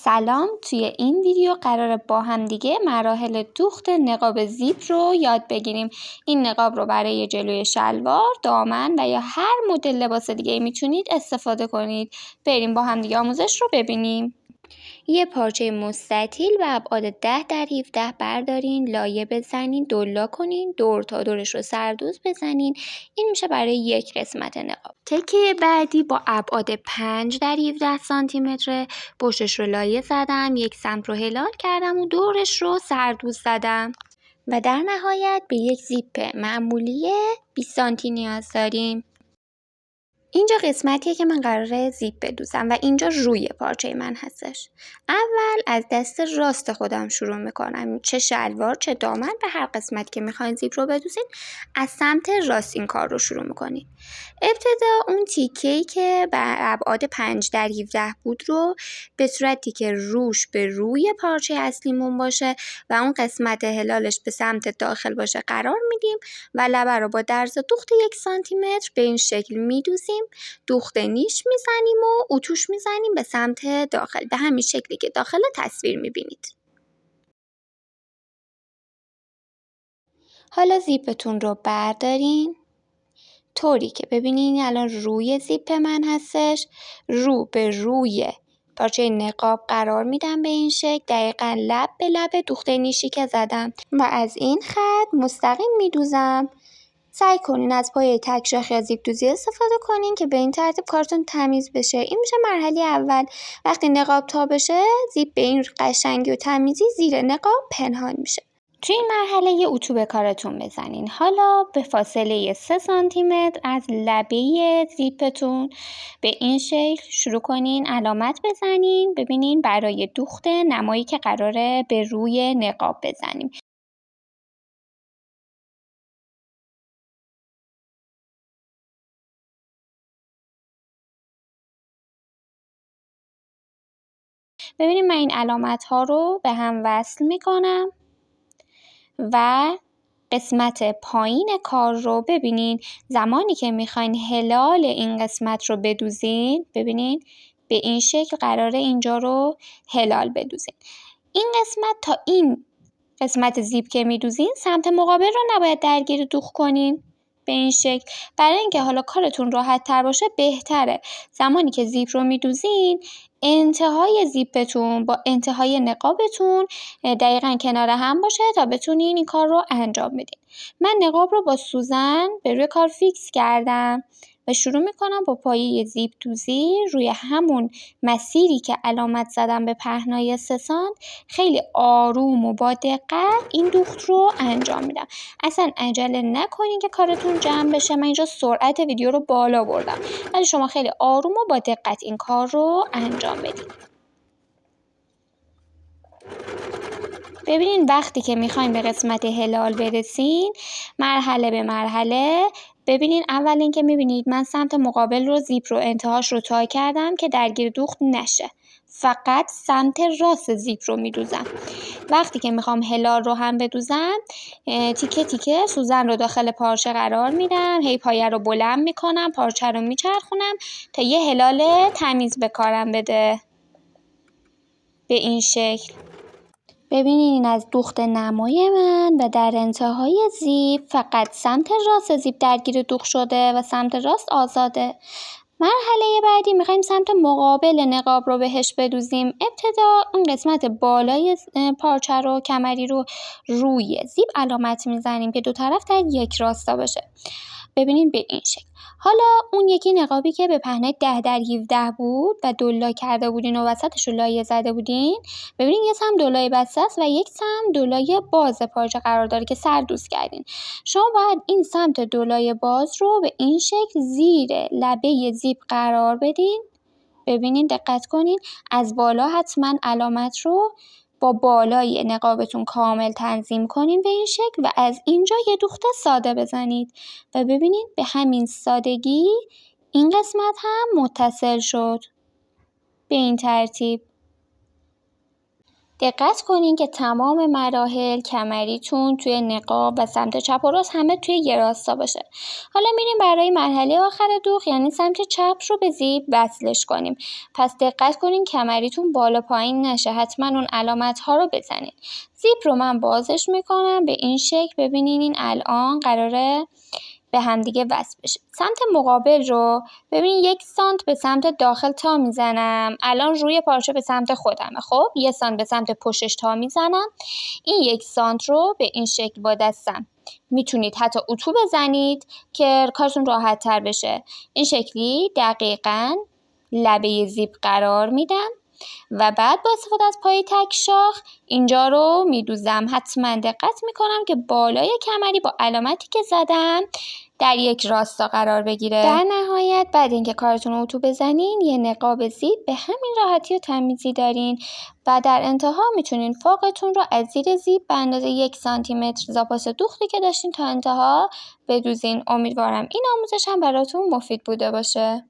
سلام، توی این ویدیو قراره با هم دیگه مراحل دوخت نقاب زیپ رو یاد بگیریم. این نقاب رو برای جلوی شلوار، دامن و یا هر مدل لباس دیگه میتونید استفاده کنید. بریم با هم دیگه آموزش رو ببینیم. یه پارچه مستطیل و ابعاد 10 در 17 بردارین، لایه بزنین، دولا کنین، دور تا دورش رو سردوز بزنین. این میشه برای یک قسمت نقاب. تکه بعدی با ابعاد 5 در 17 سانتی متر، پشتش رو لایه زدم، یک سمت رو هلال کردم و دورش رو سردوز زدم. و در نهایت به یک زیپ معمولی 20 سانتی نیاز داریم. اینجا قسمتیه که من قراره زیپ بدوزم و اینجا روی پارچه من هستش. اول از دست راست خودم شروع میکنم، چه شلوار چه دامن به هر قسمت که میخواین زیپ رو بدوزین از سمت راست این کار رو شروع میکنین. ابتدا اون تیکه‌ای که به ابعاد 5 در 17 بود رو به صورتی که روش به روی پارچه اصلیمون باشه و اون قسمت هلالش به سمت داخل باشه قرار میدیم و لبه رو با درز دوخت 1 سانتی متر به این شکل میدوزیم. دوخت نیش میزنیم و اتوش میزنیم به سمت داخل، به همین شکلی که داخل تصویر میبینید. حالا زیپتون رو بردارین طوری که ببینین الان روی زیپ من هستش، رو به روی پارچه نقاب قرار میدم به این شکل، دقیقا لب به لب دوخت نیشی که زدم و از این خط مستقیم میدوزم. سعی کنین از پای تک شاخ یا زیپ دوزی استفاده کنین که به این ترتیب کارتون تمیز بشه. این میشه مرحله اول. وقتی نقاب تا بشه زیپ به این قشنگی و تمیزی زیر نقاب پنهان میشه. توی این مرحله یه اتو به کارتون بزنین. حالا به فاصله 3 سانتی متر از لبه زیپتون به این شکل شروع کنین علامت بزنین. ببینین برای دوخت نمایی که قراره به روی نقاب بزنیم. ببینید من این علامت ها رو به هم وصل میکنم و قسمت پایین کار رو ببینین. زمانی که میخواین هلال این قسمت رو بدوزین، ببینین به این شکل قراره اینجا رو هلال بدوزین. این قسمت تا این قسمت زیپ که میدوزین سمت مقابل رو نباید درگیر دوخت کنین. به این شکل برای اینکه حالا کارتون راحت تر باشه بهتره زمانی که زیپ رو میدوزین انتهای زیپتون با انتهای نقابتون دقیقاً کنار هم باشه تا بتونین این کار رو انجام بدین. من نقاب رو با سوزن به روی کار فیکس کردم و شروع میکنم با پایه زیپ دوزی روی همون مسیری که علامت زدم به پهنای 3 سانت خیلی آروم و با دقت این دوخت رو انجام میدم. اصلا عجله نکنین که کارتون جمع بشه. من اینجا سرعت ویدیو رو بالا بردم ولی شما خیلی آروم و با دقت این کار رو انجام بدین. ببینین وقتی که میخواین به قسمت هلال برسین مرحله به مرحله ببینین. اول اینکه میبینید من سمت مقابل رو زیپ رو انتهاش رو تا کردم که درگیر دوخت نشه، فقط سمت راست زیپ رو میدوزم. وقتی که میخوام هلال رو هم بدوزم تیکه تیکه سوزن رو داخل پارچه قرار میدم، هی پایه رو بلند میکنم، پارچه رو میچرخونم تا یه هلال تمیز به کارم بده. به این شکل ببینین این از دوخت نمای من و در انتهای زیپ فقط سمت راست زیپ درگیر دوخت شده و سمت راست آزاده. مرحله بعدی میخوایم سمت مقابل نقاب رو بهش بدوزیم. ابتدا اون قسمت بالای پارچه رو کمری رو روی زیپ علامت میزنیم که دو طرف در یک راستا باشه. ببینین به این شکل. حالا اون یکی نقابی که به پهنای 10 در 17 بود و دولا کرده بودین و وسطش رو لایه زده بودین، ببینین یه سم دولای بسته است و یک سم دولای باز پارچه قرار داره که سردوز کردین. شما باید این سمت دولای باز رو به این شکل زیر لبه زیپ قرار بدین. ببینین دقت کنین از بالا حتما علامت رو با بالای نقابتون کامل تنظیم کنین به این شکل و از اینجا یه دوخت ساده بزنید و ببینین به همین سادگی این قسمت هم متصل شد. به این ترتیب دقت کنین که تمام مراحل کمریتون توی نقاب و سمت چپ و راست همه توی یه راستا باشه. حالا میریم برای مرحله آخر دوخت، یعنی سمت چپ رو به زیپ وصلش کنیم. پس دقت کنین کمریتون بالا پایین نشه، حتما اون علامت ها رو بزنین. زیپ رو من بازش میکنم به این شکل. ببینین این الان قراره به همدیگه وصل بشه. سمت مقابل رو ببین 1 سانت به سمت داخل تا میزنم. الان روی پارچه به سمت خودمه. خب 1 سانت به سمت پشتش تا میزنم. این 1 سانت رو به این شکل با دستم میتونید حتی اتو بزنید که کارتون راحت تر بشه. این شکلی دقیقاً لبه زیپ قرار میدم و بعد با استفاده از پای تک شاخ اینجا رو میدوزم. حتما دقت میکنم که بالای کمری با علامتی که زدم در یک راستا قرار بگیره. در نهایت بعد اینکه کارتون رو اتو بزنین یه نقاب زیپ به همین راحتی و تمیزی دارین و در انتها میتونین فوقتون رو از زیر زیپ به اندازه 1 سانتی متر زاپاس دوختی که داشتین تا انتها بدوزین. امیدوارم این آموزش هم براتون مفید بوده باشه.